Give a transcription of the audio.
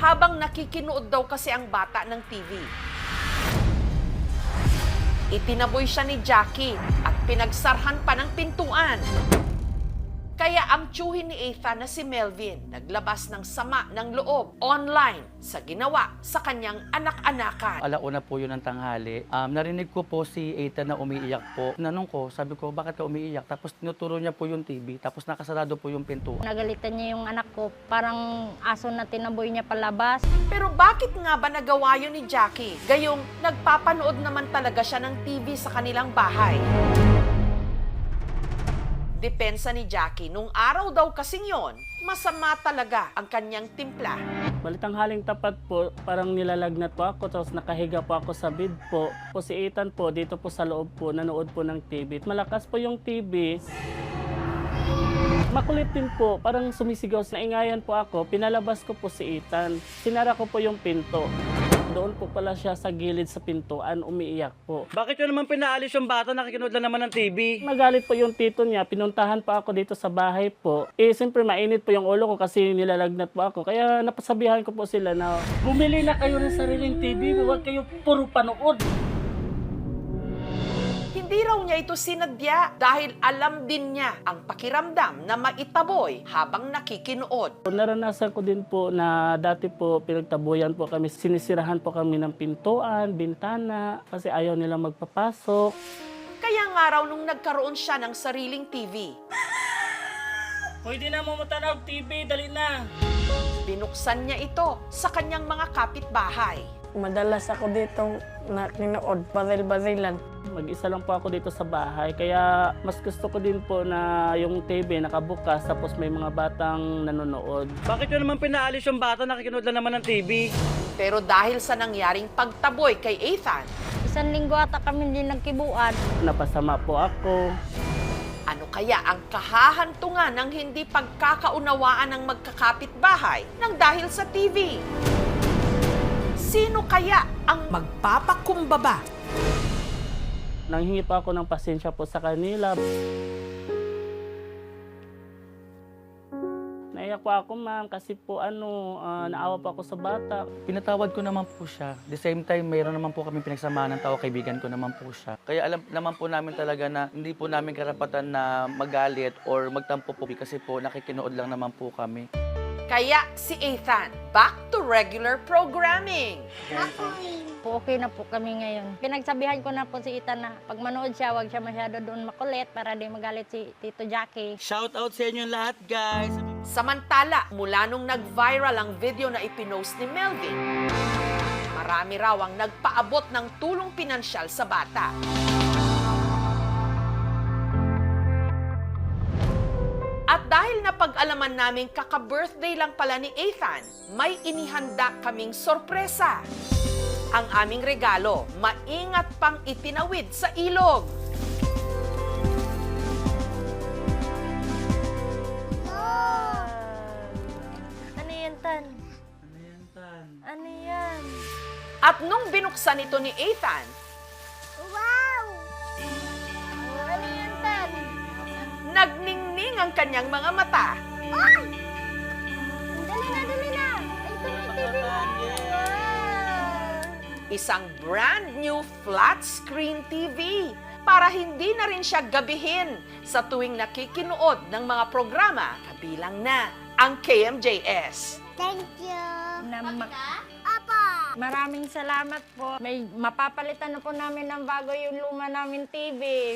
habang nakikinood daw kasi ang bata ng TV. Itinaboy siya ni Jackie at pinagsarhan pa ng pintuan. Kaya ang tiyuhin ni Ethan na si Melvin naglabas ng sama ng loob online sa ginawa sa kanyang anak-anakan. Alauna po yun ng tanghali. Narinig ko po si Ethan na umiiyak po. Tinanong ko, sabi ko, bakit ka umiiyak? Tapos tinuturo niya po yung TV, tapos nakasarado po yung pinto. Nagalitan niya yung anak ko, parang aso na tinaboy niya palabas. Pero bakit nga ba nagawa yun ni Jackie? Gayong nagpapanood naman talaga siya ng TV sa kanilang bahay. Depensa ni Jackie, nung araw daw kasing yon, masama talaga ang kanyang timpla. Balitang haling tapat po, parang nilalagnat po ako, tapos nakahiga po ako sa bed po. Po si Ethan po, dito po sa loob po, nanood po ng TV. Malakas po yung TV. Makulit din po, parang sumisigaw. Naingayan po ako, pinalabas ko po si Ethan. Sinara ko po yung pinto. Doon po pala siya sa gilid sa pintuan, umiiyak po. Bakit yun naman pinaalis yung bata? Nakikinood lang naman ng TV. Magalit po yung tito niya, pinuntahan pa ako dito sa bahay po. Siyempre mainit po yung ulo ko kasi nilalagnat po ako. Kaya napasabihan ko po sila na bumili na kayo ng sariling TV, huwag kayo puro panood. Hindi raw niya ito sinadya dahil alam din niya ang pakiramdam na maitaboy habang nakikinood. Naranasan ko din po na dati po pinagtabuyan po kami, sinisirahan po kami ng pintuan, bintana, kasi ayaw nilang magpapasok. Kaya nga raw nung nagkaroon siya ng sariling TV, Pwede na mo matanaw TV, dali na! binuksan niya ito sa kanyang mga kapitbahay. Madalas ako dito na ninood, baril-barilan. Mag-isa lang po ako dito sa bahay, kaya mas gusto ko din po na yung TV nakabukas tapos may mga batang nanonood. Bakit yun naman pinaalis yung bata? Nakikinood lang naman ng TV. Pero dahil sa nangyaring pagtaboy kay Ethan, 1 linggo ata kami din nagkibuan. Napasama po ako. ano kaya ang kahahantungan ng hindi pagkakaunawaan ng magkakapitbahay nang dahil sa TV? Sino kaya ang magpapakumbaba? Nanghingi pa ako ng pasensya po sa kanila. Naiyak po ako, ma'am, kasi po naawa po ako sa bata. Pinatawad ko naman po siya. The same time, mayroon naman po kami pinagsamahan ng tao, kaibigan ko naman po siya. Kaya alam naman po namin talaga na hindi po namin karapatan na magalit or magtampo po kasi po nakikinood lang naman po kami. Kaya si Ethan, back to regular programming. Okay na po kami ngayon. Pinagsabihan ko na po si Ethan na pag manood siya, wag siya masyado doon makulit para di magalit si Tito Jackie. Shout out sa inyo lahat, guys! Samantala, mula nung nag-viral ang video na ipinost ni Melvin, marami raw ang nagpaabot ng tulong pinansyal sa bata. At dahil napag-alaman namin kaka-birthday lang pala ni Ethan, may inihanda kaming sorpresa. Ang aming regalo, maingat pang itinawid sa ilog. Ano yan, Tan? Ano yan, Tan? Ano yan? At nung binuksan ito ni Ethan, Wow! Ano yan, Tan? nagningning ang kanyang mga mata. Ay! Dali na, dali na! Ay, ito na yung TV mo! Wow! Isang brand new flat screen TV para hindi na rin siya gabihin sa tuwing nakikinood ng mga programa kabilang na ang KMJS. Thank you! Maraming salamat po. May mapapalitan na po namin ng bago yung luma namin TV.